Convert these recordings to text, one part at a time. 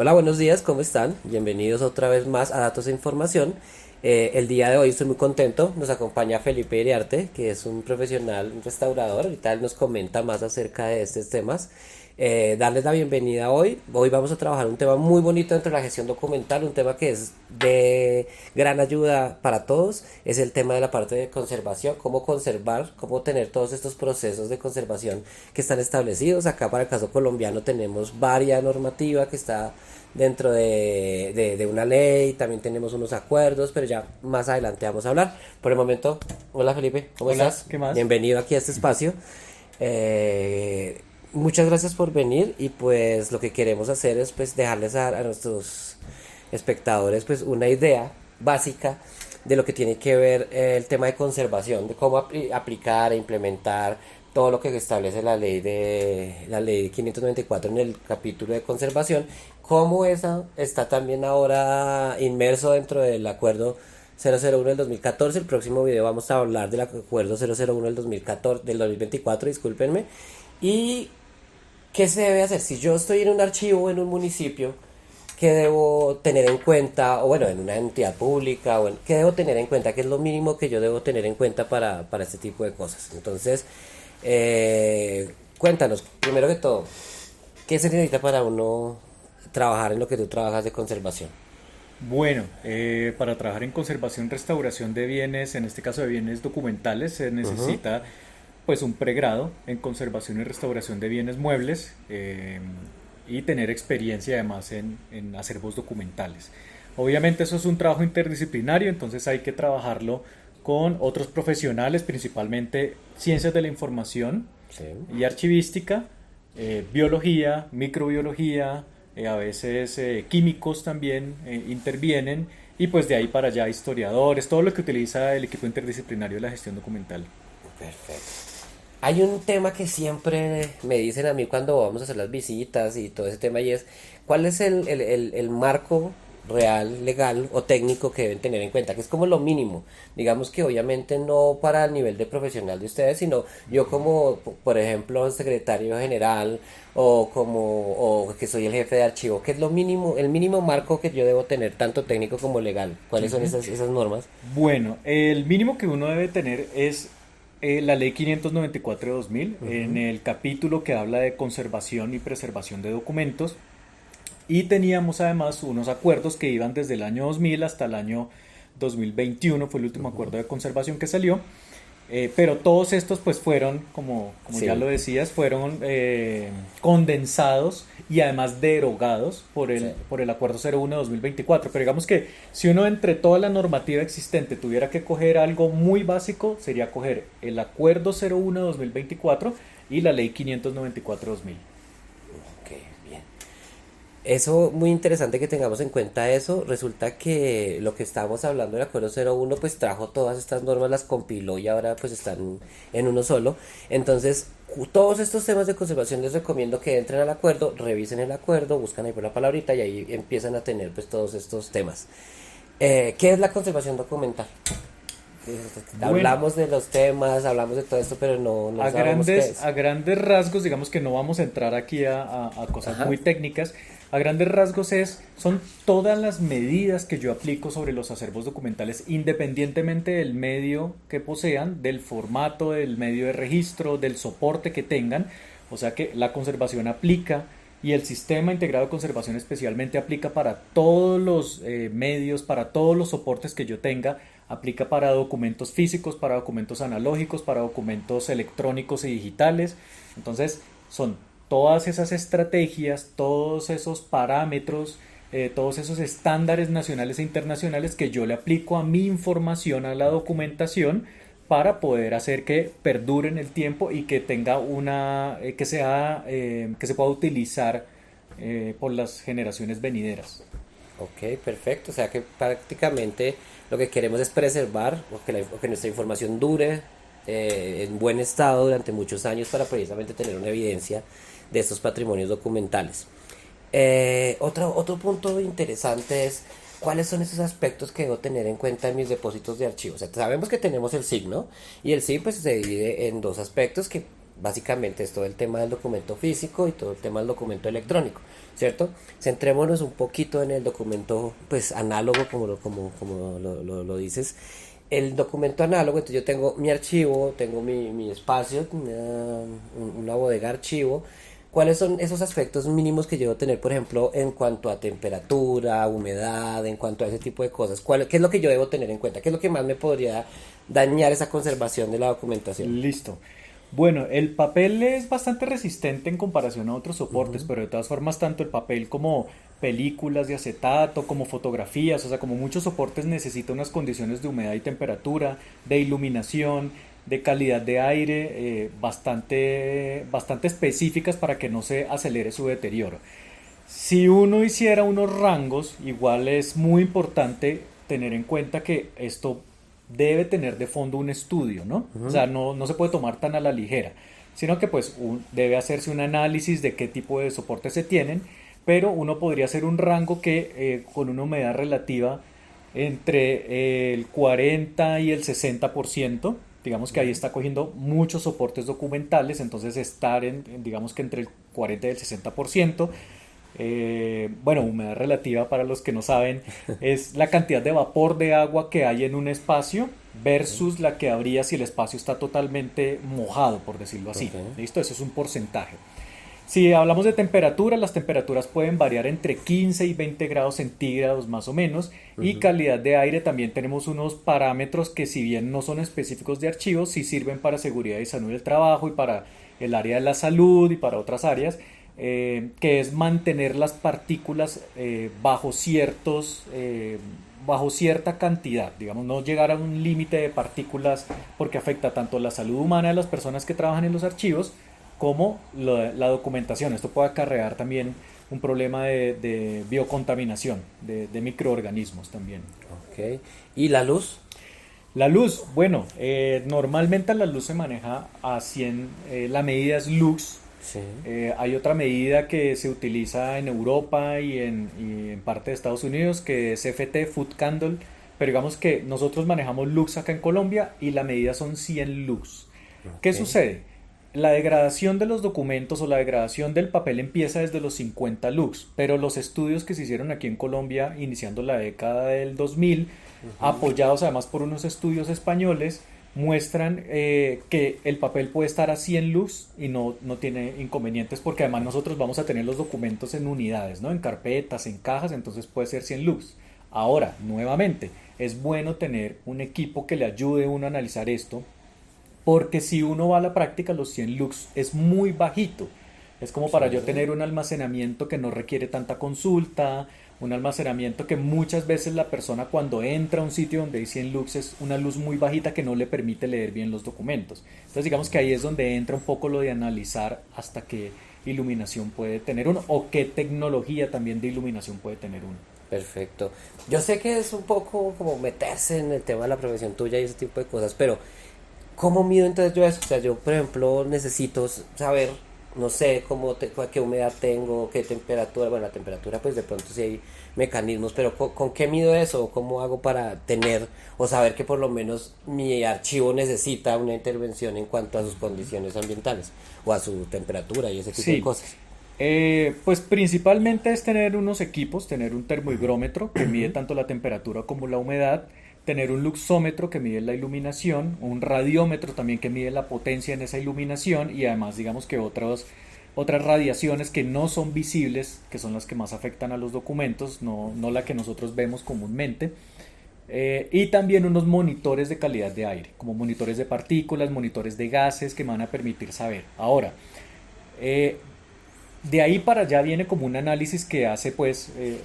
Hola, buenos días, ¿cómo están? Bienvenidos otra vez más a Datos e Información. El día de hoy estoy muy contento, nos acompaña Felipe Iriarte, que es un profesional, un restaurador, ahorita él nos comenta más acerca de estos temas. Darles la bienvenida hoy. Hoy vamos a trabajar un tema muy bonito dentro de la gestión documental, un tema que es de gran ayuda para todos, es el tema de la parte de conservación, cómo conservar, cómo tener todos estos procesos de conservación que están establecidos. Acá para el caso colombiano tenemos varias normativa que está dentro de una ley, también tenemos unos acuerdos, pero ya más adelante vamos a hablar. Por el momento, hola Felipe, ¿cómo Hola, estás? ¿qué más? Bienvenido aquí a este espacio. Muchas gracias por venir y pues lo que queremos hacer es pues dejarles a nuestros espectadores pues una idea básica de lo que tiene que ver el tema de conservación, de cómo aplicar e implementar todo lo que establece la ley 594 en el capítulo de conservación, cómo esa está también ahora inmerso dentro del acuerdo 001 del 2014. El próximo video vamos a hablar del acuerdo 001 del 2014, del 2024, discúlpenme. Y qué se debe hacer si yo estoy en un archivo en un municipio, qué debo tener en cuenta, o bueno, en una entidad pública, o qué debo tener en cuenta, qué es lo mínimo que yo debo tener en cuenta para este tipo de cosas. Entonces, cuéntanos, primero que todo, ¿qué se necesita para uno trabajar en lo que tú trabajas de conservación? Bueno, para trabajar en conservación y restauración de bienes, en este caso de bienes documentales, se Ujú. necesita pues un pregrado en conservación y restauración de bienes muebles y tener experiencia además en acervos documentales. Obviamente eso es un trabajo interdisciplinario, entonces hay que trabajarlo con otros profesionales, principalmente ciencias de la información Sí. y archivística, biología, microbiología, a veces químicos también intervienen y pues de ahí para allá historiadores, todo lo que utiliza el equipo interdisciplinario de la gestión documental. Perfecto. Hay un tema que siempre me dicen a mí cuando vamos a hacer las visitas y todo ese tema, y es cuál es el marco real, legal o técnico que deben tener en cuenta, que es como lo mínimo. Digamos que obviamente no para el nivel de profesional de ustedes, sino yo como, por ejemplo, secretario general o como o que soy el jefe de archivo, que es lo mínimo, el mínimo marco que yo debo tener, tanto técnico como legal. ¿Cuáles son Ujú. esas normas? Bueno, el mínimo que uno debe tener es la ley 594 de 2000 en el capítulo que habla de conservación y preservación de documentos. Y teníamos además unos acuerdos que iban desde el año 2000 hasta el año 2021, fue el último acuerdo de conservación que salió. Pero todos estos pues fueron, como ya Sí, lo decías, fueron condensados y además derogados sí. por el Acuerdo 01 de 2024. Pero digamos que si uno entre toda la normativa existente tuviera que coger algo muy básico, sería coger el Acuerdo 01 de 2024 y la Ley 594 de 2000. Ok, bien. Eso, muy interesante que tengamos en cuenta eso. Resulta que lo que estábamos hablando del acuerdo 01 pues trajo todas estas normas, las compiló y ahora pues están en uno solo. Entonces, todos estos temas de conservación les recomiendo que entren al acuerdo, revisen el acuerdo, buscan ahí por la palabrita y ahí empiezan a tener pues todos estos temas. ¿Qué es la conservación documental? Bueno, Hablamos de los temas, hablamos de todo esto, pero no sabemos qué es. a grandes rasgos, digamos que no vamos a entrar aquí a cosas Ajá. muy técnicas. A grandes rasgos son todas las medidas que yo aplico sobre los acervos documentales, independientemente del medio que posean, del formato, del medio de registro, del soporte que tengan. O sea que la conservación aplica y el sistema integrado de conservación especialmente aplica para todos los medios, para todos los soportes que yo tenga, aplica para documentos físicos, para documentos analógicos, para documentos electrónicos y digitales. Entonces, son todas esas estrategias, todos esos parámetros, todos esos estándares nacionales e internacionales que yo le aplico a mi información, a la documentación, para poder hacer que perdure en el tiempo y que tenga que se pueda utilizar por las generaciones venideras. Ok, perfecto. O sea que prácticamente lo que queremos es preservar o que nuestra información dure en buen estado durante muchos años para precisamente tener una evidencia de estos patrimonios documentales. Otro punto interesante es cuáles son esos aspectos que debo tener en cuenta en mis depósitos de archivos. O sea, sabemos que tenemos el SIG, ¿no? Y el SIG pues se divide en dos aspectos que básicamente es todo el tema del documento físico y todo el tema del documento electrónico, ¿cierto? Centrémonos un poquito en el documento pues análogo, como lo dices. El documento análogo, entonces yo tengo mi archivo, tengo mi espacio, una bodega archivo. ¿Cuáles son esos aspectos mínimos que yo debo tener, por ejemplo, en cuanto a temperatura, humedad, en cuanto a ese tipo de cosas? ¿Qué es lo que yo debo tener en cuenta? ¿Qué es lo que más me podría dañar esa conservación de la documentación? Listo. Bueno, el papel es bastante resistente en comparación a otros soportes, pero de todas formas tanto el papel como películas de acetato, como fotografías, o sea, como muchos soportes necesita unas condiciones de humedad y temperatura, de iluminación, de calidad de aire, bastante específicas para que no se acelere su deterioro. Si uno hiciera unos rangos, igual es muy importante tener en cuenta que esto debe tener de fondo un estudio, ¿no? O sea, no se puede tomar tan a la ligera, sino que pues debe hacerse un análisis de qué tipo de soportes se tienen, pero uno podría hacer un rango que con una humedad relativa entre el 40 y el 60%, digamos que ahí está cogiendo muchos soportes documentales, entonces estar digamos que entre el 40 y el 60%. Bueno, humedad relativa para los que no saben es la cantidad de vapor de agua que hay en un espacio versus la que habría si el espacio está totalmente mojado, por decirlo así. Ok. ¿Listo? Eso es un porcentaje. Si hablamos de temperatura, las temperaturas pueden variar entre 15 y 20 grados centígrados más o menos. Y calidad de aire también tenemos unos parámetros que si bien no son específicos de archivos, sí sirven para seguridad y salud del trabajo y para el área de la salud y para otras áreas. Que es mantener las partículas bajo cierta cantidad, digamos, no llegar a un límite de partículas porque afecta tanto la salud humana de las personas que trabajan en los archivos como la documentación. Esto puede acarrear también un problema de biocontaminación, de microorganismos también. Ok. ¿Y la luz? La luz, bueno, normalmente la luz se maneja a 100, la medida es lux. Sí. Hay otra medida que se utiliza en Europa y en parte de Estados Unidos que es FT, Foot Candle, pero digamos que nosotros manejamos lux acá en Colombia y la medida son 100 lux. ¿Qué Ok. sucede? La degradación de los documentos o la degradación del papel empieza desde los 50 lux, pero los estudios que se hicieron aquí en Colombia iniciando la década del 2000, apoyados además por unos estudios españoles, muestran que el papel puede estar a 100 lux y no tiene inconvenientes porque además nosotros vamos a tener los documentos en unidades, ¿no? En carpetas, en cajas, entonces puede ser 100 lux. Ahora, nuevamente, es bueno tener un equipo que le ayude a uno a analizar esto porque si uno va a la práctica, los 100 lux es muy bajito. Es como para yo tener un almacenamiento que no requiere tanta consulta, un almacenamiento que muchas veces la persona cuando entra a un sitio donde hay 100 lux es una luz muy bajita que no le permite leer bien los documentos. Entonces digamos que ahí es donde entra un poco lo de analizar hasta qué iluminación puede tener uno o qué tecnología también de iluminación puede tener uno. Perfecto. Yo sé que es un poco como meterse en el tema de la profesión tuya y ese tipo de cosas, pero ¿cómo mido entonces yo eso? O sea, yo, por ejemplo, necesito saber, no sé, qué humedad tengo, qué temperatura. Bueno, la temperatura, pues de pronto sí hay mecanismos, pero ¿con qué mido eso? ¿Cómo hago para tener o saber que por lo menos mi archivo necesita una intervención en cuanto a sus condiciones ambientales o a su temperatura y ese tipo de Sí, cosas? pues principalmente es tener unos equipos, tener un termohigrómetro que mide tanto la temperatura como la humedad, tener un luxómetro que mide la iluminación, un radiómetro también que mide la potencia en esa iluminación y además digamos que otras radiaciones que no son visibles, que son las que más afectan a los documentos, no la que nosotros vemos comúnmente. Y también unos monitores de calidad de aire, como monitores de partículas, monitores de gases que me van a permitir saber. Ahora, eh, de ahí para allá viene como un análisis que hace pues el,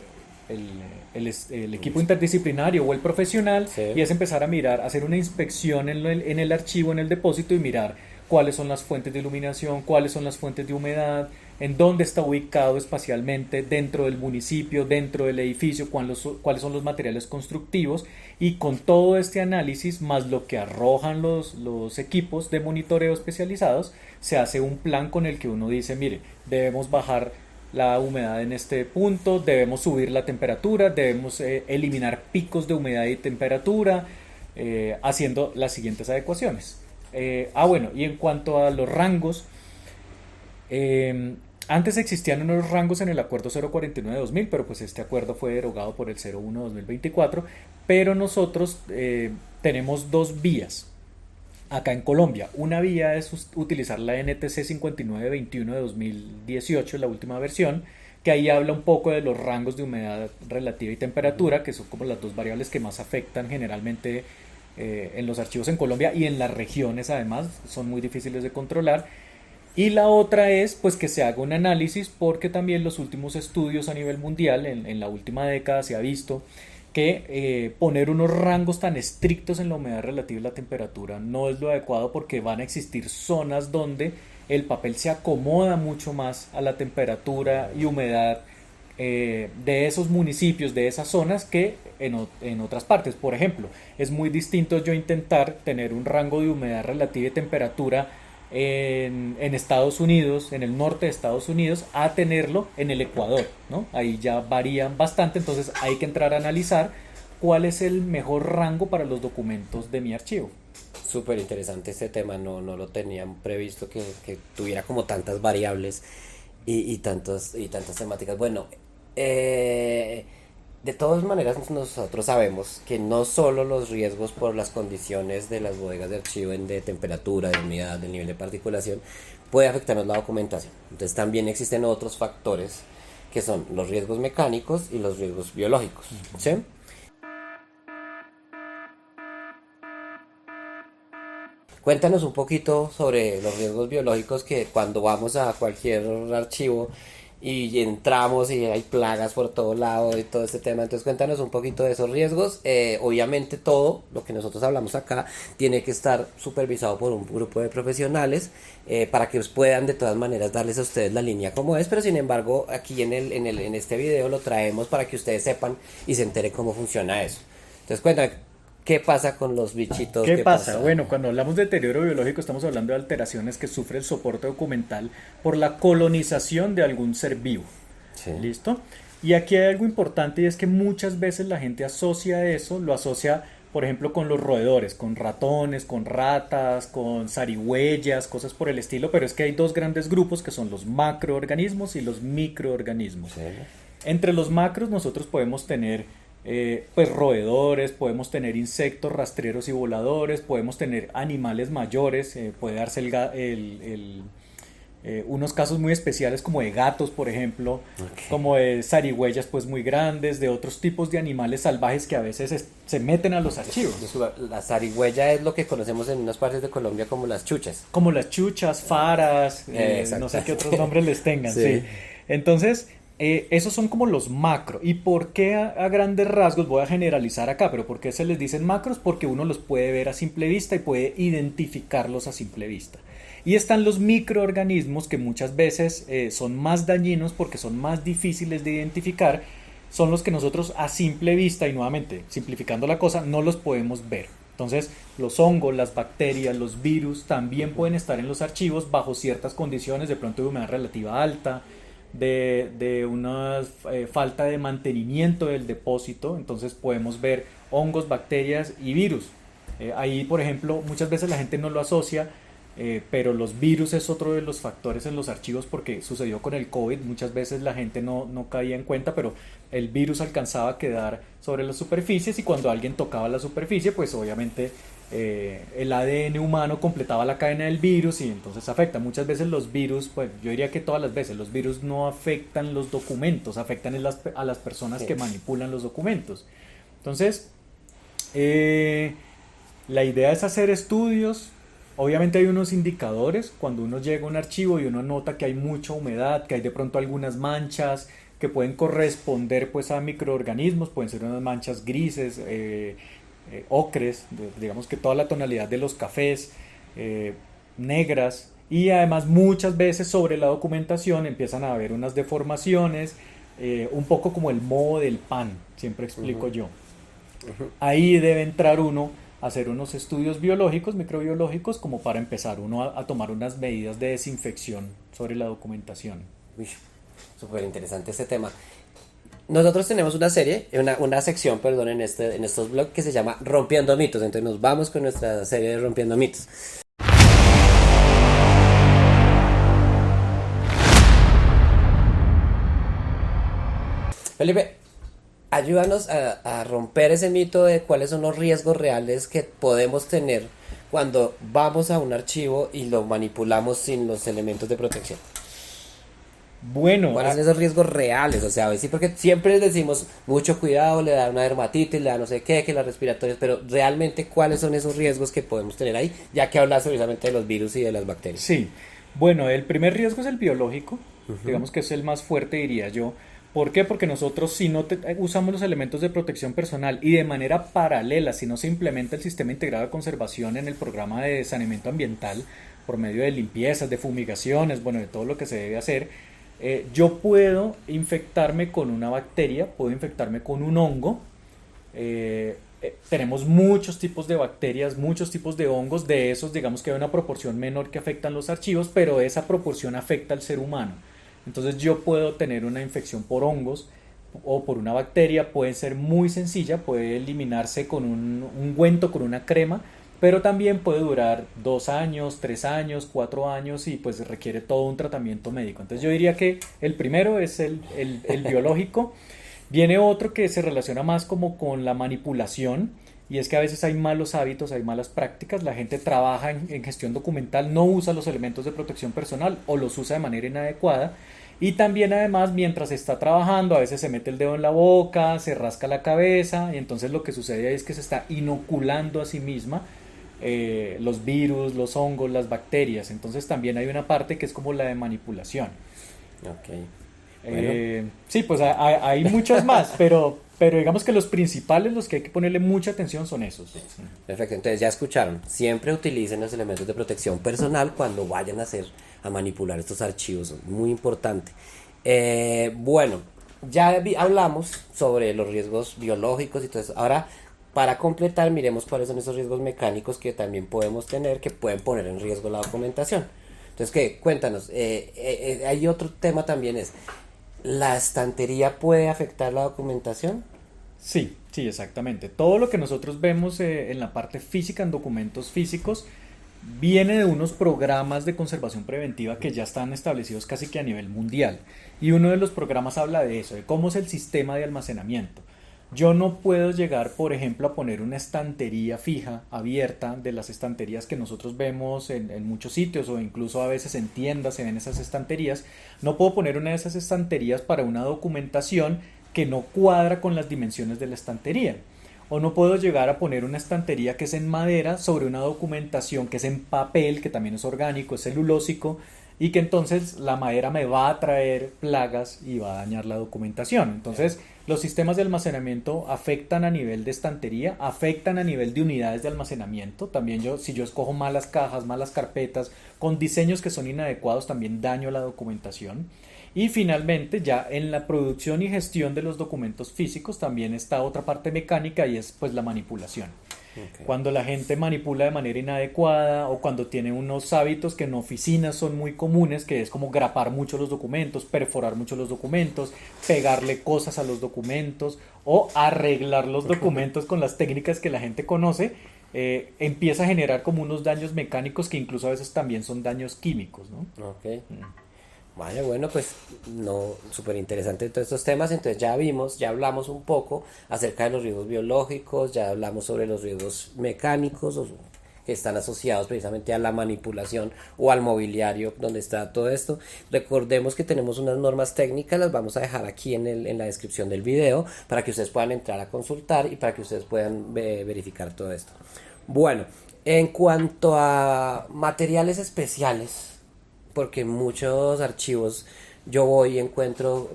el equipo interdisciplinario o el profesional Sí. y es empezar a mirar, hacer una inspección en el archivo, en el depósito y mirar cuáles son las fuentes de iluminación, cuáles son las fuentes de humedad, en dónde está ubicado espacialmente dentro del municipio, dentro del edificio, cuáles son los materiales constructivos y con todo este análisis más lo que arrojan los equipos de monitoreo especializados, se hace un plan con el que uno dice, mire, debemos bajar la humedad en este punto, debemos subir la temperatura, debemos eliminar picos de humedad y temperatura, haciendo las siguientes adecuaciones. Bueno, y en cuanto a los rangos, Antes existían unos rangos en el acuerdo 049-2000, pero pues este acuerdo fue derogado por el 01-2024, pero nosotros tenemos dos vías acá en Colombia. Una vía es utilizar la NTC 5921 de 2018, la última versión, que ahí habla un poco de los rangos de humedad relativa y temperatura, que son como las dos variables que más afectan generalmente en los archivos en Colombia y en las regiones además, son muy difíciles de controlar. Y la otra es pues que se haga un análisis, porque también los últimos estudios a nivel mundial, en la última década se ha visto que poner unos rangos tan estrictos en la humedad relativa y la temperatura no es lo adecuado, porque van a existir zonas donde el papel se acomoda mucho más a la temperatura y humedad de esos municipios, de esas zonas, que en otras partes. Por ejemplo, es muy distinto yo intentar tener un rango de humedad relativa y temperatura en Estados Unidos, en el norte de Estados Unidos, a tenerlo en el Ecuador, ¿no? Ahí ya varían bastante, entonces hay que entrar a analizar cuál es el mejor rango para los documentos de mi archivo. Súper interesante este tema, no lo tenían previsto que tuviera como tantas variables y tantas temáticas. Bueno, de todas maneras nosotros sabemos que no solo los riesgos por las condiciones de las bodegas de archivo de temperatura, de humedad, del nivel de particulación, puede afectarnos la documentación. Entonces también existen otros factores que son los riesgos mecánicos y los riesgos biológicos, ¿sí? Cuéntanos un poquito sobre los riesgos biológicos, que cuando vamos a cualquier archivo y entramos y hay plagas por todo lado y todo este tema. Entonces cuéntanos un poquito de esos riesgos. Obviamente todo lo que nosotros hablamos acá tiene que estar supervisado por un grupo de profesionales para que puedan de todas maneras darles a ustedes la línea como es, pero sin embargo aquí en este video lo traemos para que ustedes sepan y se enteren cómo funciona eso. Entonces cuéntame, ¿qué pasa con los bichitos? ¿Qué pasa? Bueno, cuando hablamos de deterioro biológico estamos hablando de alteraciones que sufre el soporte documental por la colonización de algún ser vivo. Sí. ¿Listo? Y aquí hay algo importante, y es que muchas veces la gente asocia eso, lo asocia, por ejemplo, con los roedores, con ratones, con ratas, con zarigüeyas, cosas por el estilo, pero es que hay dos grandes grupos que son los macroorganismos y los microorganismos. Sí. Entre los macros nosotros podemos tener pues roedores, podemos tener insectos rastreros y voladores, podemos tener animales mayores, puede darse unos casos muy especiales como de gatos, por ejemplo, Okay. como de zarigüeyas pues muy grandes, de otros tipos de animales salvajes que a veces se meten a los archivos. La zarigüeya es lo que conocemos en unas partes de Colombia como las chuchas. Como las chuchas, faras, Exacto. no sé qué otros nombres les tengan. Sí. Sí. Entonces, esos son como los macro. ¿Y por qué a grandes rasgos? Voy a generalizar acá, pero ¿por qué se les dicen macros? Porque uno los puede ver a simple vista y puede identificarlos a simple vista. Y están los microorganismos, que muchas veces son más dañinos porque son más difíciles de identificar. Son los que nosotros a simple vista, y nuevamente simplificando la cosa, no los podemos ver. Entonces, los hongos, las bacterias, los virus también pueden estar en los archivos bajo ciertas condiciones, de pronto de humedad relativa alta, de una falta de mantenimiento del depósito. Entonces podemos ver hongos, bacterias y virus. Ahí, por ejemplo, muchas veces la gente no lo asocia, pero los virus es otro de los factores en los archivos, porque sucedió con el COVID. Muchas veces la gente no caía en cuenta, pero el virus alcanzaba a quedar sobre las superficies, y cuando alguien tocaba la superficie, pues obviamente el ADN humano completaba la cadena del virus y entonces afecta. Muchas veces los virus, pues yo diría que todas las veces, los virus no afectan los documentos, afectan a las personas Sí. que manipulan los documentos. Entonces, la idea es hacer estudios. Obviamente hay unos indicadores cuando uno llega a un archivo y uno nota que hay mucha humedad, que hay de pronto algunas manchas que pueden corresponder pues a microorganismos, pueden ser unas manchas grises, ocres, digamos que toda la tonalidad de los cafés, negras, y además muchas veces sobre la documentación empiezan a haber unas deformaciones, un poco como el moho del pan, siempre explico yo. Ahí debe entrar uno a hacer unos estudios biológicos, microbiológicos, como para empezar uno a tomar unas medidas de desinfección sobre la documentación. Uy, súper interesante este tema. Nosotros tenemos una serie, una sección, perdón, en estos blogs que se llama Rompiendo Mitos. Entonces nos vamos con nuestra serie de Rompiendo Mitos. Felipe, ayúdanos a romper ese mito de cuáles son los riesgos reales que podemos tener cuando vamos a un archivo y lo manipulamos sin los elementos de protección. Bueno, ¿Cuáles son esos riesgos reales? O sea, sí, porque siempre decimos mucho cuidado, le da una dermatitis, le da no sé qué, que las respiratorias, pero realmente cuáles son esos riesgos que podemos tener ahí, ya que hablas precisamente de los virus y de las bacterias. sí. Bueno, el primer riesgo es el biológico, digamos que es el más fuerte, diría yo. ¿Por qué? Porque nosotros si no usamos los elementos de protección personal y de manera paralela, si no se implementa el sistema integrado de conservación en el programa de saneamiento ambiental, por medio de limpiezas, de fumigaciones, bueno, de todo lo que se debe hacer, yo puedo infectarme con una bacteria, puedo infectarme con un hongo. Tenemos muchos tipos de bacterias, muchos tipos de hongos, de esos digamos que hay una proporción menor que afectan los archivos, pero esa proporción afecta al ser humano. Entonces yo puedo tener una infección por hongos o por una bacteria, puede ser muy sencilla, puede eliminarse con un ungüento, con una crema, pero también puede durar 2 años, 3 años, 4 años y pues requiere todo un tratamiento médico. Entonces yo diría que el primero es el biológico. Viene otro que se relaciona más como con la manipulación y es que a veces hay malos hábitos, hay malas prácticas, la gente trabaja en gestión documental, no usa los elementos de protección personal o los usa de manera inadecuada y también además mientras está trabajando a veces se mete el dedo en la boca, se rasca la cabeza y entonces lo que sucede ahí es que se está inoculando a sí misma los virus, los hongos, las bacterias, entonces también hay una parte que es como la de manipulación. Ok. Bueno. Sí, pues hay muchos más, pero digamos que los principales, los que hay que ponerle mucha atención son esos. Perfecto, entonces ya escucharon, siempre utilicen los elementos de protección personal cuando vayan a manipular estos archivos, muy importante. Bueno, ya hablamos sobre los riesgos biológicos y todo eso. Ahora, para completar, miremos cuáles son esos riesgos mecánicos que también podemos tener, que pueden poner en riesgo la documentación. Entonces, ¿qué? Cuéntanos, hay otro tema también es, ¿la estantería puede afectar la documentación? Sí, sí, exactamente. Todo lo que nosotros vemos en la parte física, en documentos físicos, viene de unos programas de conservación preventiva que ya están establecidos casi que a nivel mundial. Y uno de los programas habla de eso, de cómo es el sistema de almacenamiento. Yo no puedo llegar, por ejemplo, a poner una estantería fija, abierta, de las estanterías que nosotros vemos en muchos sitios o incluso a veces en tiendas se ven esas estanterías. No puedo poner una de esas estanterías para una documentación que no cuadra con las dimensiones de la estantería. O no puedo llegar a poner una estantería que es en madera sobre una documentación que es en papel, que también es orgánico, es celulósico, y que entonces la madera me va a traer plagas y va a dañar la documentación. Entonces, los sistemas de almacenamiento afectan a nivel de estantería, afectan a nivel de unidades de almacenamiento. También si yo escojo malas cajas, malas carpetas, con diseños que son inadecuados, también daño la documentación. Y finalmente, ya en la producción y gestión de los documentos físicos también está otra parte mecánica y es pues la manipulación. Okay. Cuando la gente manipula de manera inadecuada o cuando tiene unos hábitos que en oficinas son muy comunes, que es como grapar mucho los documentos, perforar mucho los documentos, pegarle cosas a los documentos o arreglar los documentos con las técnicas que la gente conoce, empieza a generar como unos daños mecánicos que incluso a veces también son daños químicos, ¿no? Ok. Vale, bueno, pues no, súper interesante todos estos temas. Entonces ya vimos, ya hablamos un poco acerca de los riesgos biológicos, ya hablamos sobre los riesgos mecánicos que están asociados precisamente a la manipulación o al mobiliario donde está todo esto. Recordemos que tenemos unas normas técnicas, las vamos a dejar aquí en la descripción del video para que ustedes puedan entrar a consultar y para que ustedes puedan verificar todo esto. Bueno, en cuanto a materiales especiales, porque en muchos archivos yo voy y encuentro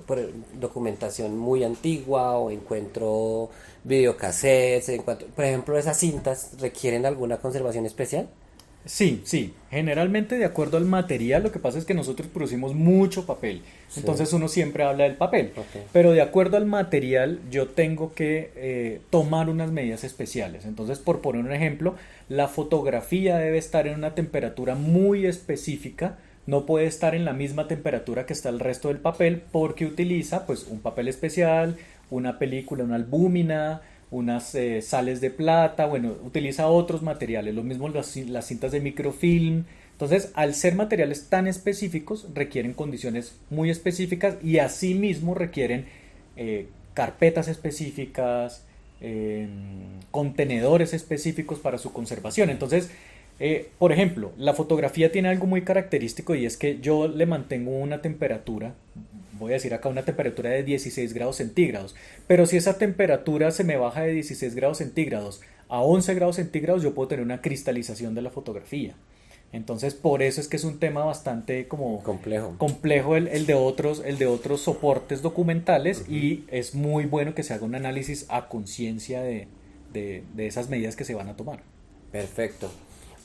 documentación muy antigua o encuentro videocassettes, por ejemplo, esas cintas requieren alguna conservación especial. Sí, sí, generalmente de acuerdo al material, lo que pasa es que nosotros producimos mucho papel, sí. Entonces uno siempre habla del papel, okay. Pero de acuerdo al material yo tengo que tomar unas medidas especiales. Entonces, por poner un ejemplo, la fotografía debe estar en una temperatura muy específica. No puede estar en la misma temperatura que está el resto del papel porque utiliza pues un papel especial, una película, una albúmina, unas sales de plata, bueno, utiliza otros materiales, lo mismo las cintas de microfilm. Entonces, al ser materiales tan específicos, requieren condiciones muy específicas y asimismo requieren carpetas específicas, contenedores específicos para su conservación. Entonces, por ejemplo, la fotografía tiene algo muy característico y es que yo le mantengo una temperatura, voy a decir acá una temperatura de 16 grados centígrados, pero si esa temperatura se me baja de 16 grados centígrados a 11 grados centígrados, yo puedo tener una cristalización de la fotografía. Entonces, por eso es que es un tema bastante como Complejo. complejo el de otros soportes documentales y es muy bueno que se haga un análisis a conciencia de esas medidas que se van a tomar. Perfecto.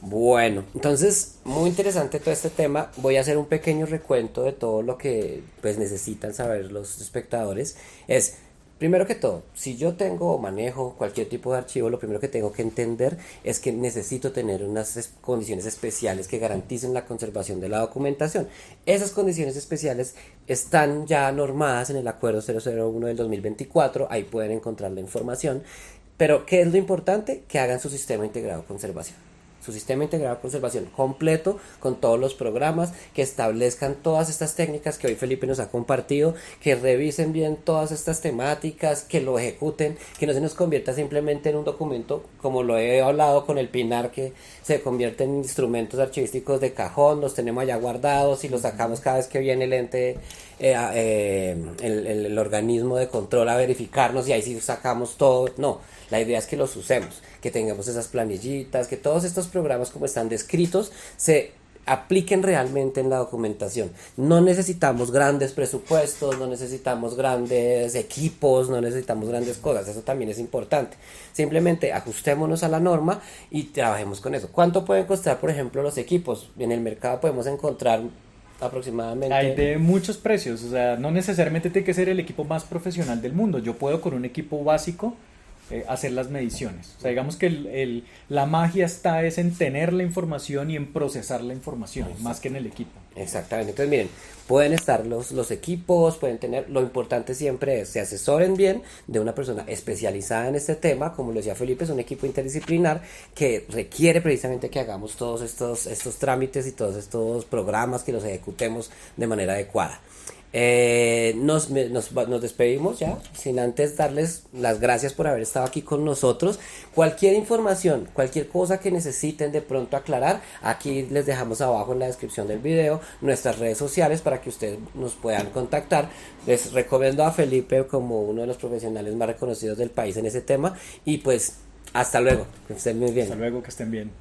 Bueno, entonces muy interesante todo este tema. Voy a hacer un pequeño recuento de todo lo que pues necesitan saber los espectadores. Es, primero que todo, si yo tengo o manejo cualquier tipo de archivo, lo primero que tengo que entender es que necesito tener unas condiciones especiales que garanticen la conservación de la documentación. Esas condiciones especiales están ya normadas en el Acuerdo 001 del 2024, ahí pueden encontrar la información. Pero, ¿qué es lo importante? Que hagan su sistema integrado de conservación. Su sistema integrado de conservación completo con todos los programas, que establezcan todas estas técnicas que hoy Felipe nos ha compartido, que revisen bien todas estas temáticas, que lo ejecuten, que no se nos convierta simplemente en un documento, como lo he hablado con el Pinar, que se convierte en instrumentos archivísticos de cajón, los tenemos allá guardados y los sacamos cada vez que viene el ente, el organismo de control a verificarnos y ahí sí sacamos todo. No, la idea es que los usemos, que tengamos esas planillitas, que todos estos programas como están descritos se apliquen realmente en la documentación. No necesitamos grandes presupuestos, no necesitamos grandes equipos, no necesitamos grandes cosas, eso también es importante. Simplemente ajustémonos a la norma y trabajemos con eso. ¿Cuánto pueden costar, por ejemplo, los equipos? En el mercado podemos encontrar aproximadamente... Hay de muchos precios, o sea, no necesariamente tiene que ser el equipo más profesional del mundo. Yo puedo con un equipo básico hacer las mediciones. O sea, digamos que la magia está es en tener la información y en procesar la información, más que en el equipo. Exactamente, entonces miren, pueden estar los equipos, pueden tener, lo importante siempre es se asesoren bien de una persona especializada en este tema, como lo decía Felipe, es un equipo interdisciplinar que requiere precisamente que hagamos todos estos trámites y todos estos programas, que los ejecutemos de manera adecuada. Nos despedimos ya, sin antes darles las gracias por haber estado aquí con nosotros. Cualquier información, cualquier cosa que necesiten de pronto aclarar, aquí les dejamos abajo en la descripción del video nuestras redes sociales para que ustedes nos puedan contactar. Les recomiendo a Felipe como uno de los profesionales más reconocidos del país en ese tema y pues hasta luego, que estén muy bien. Hasta luego, que estén bien.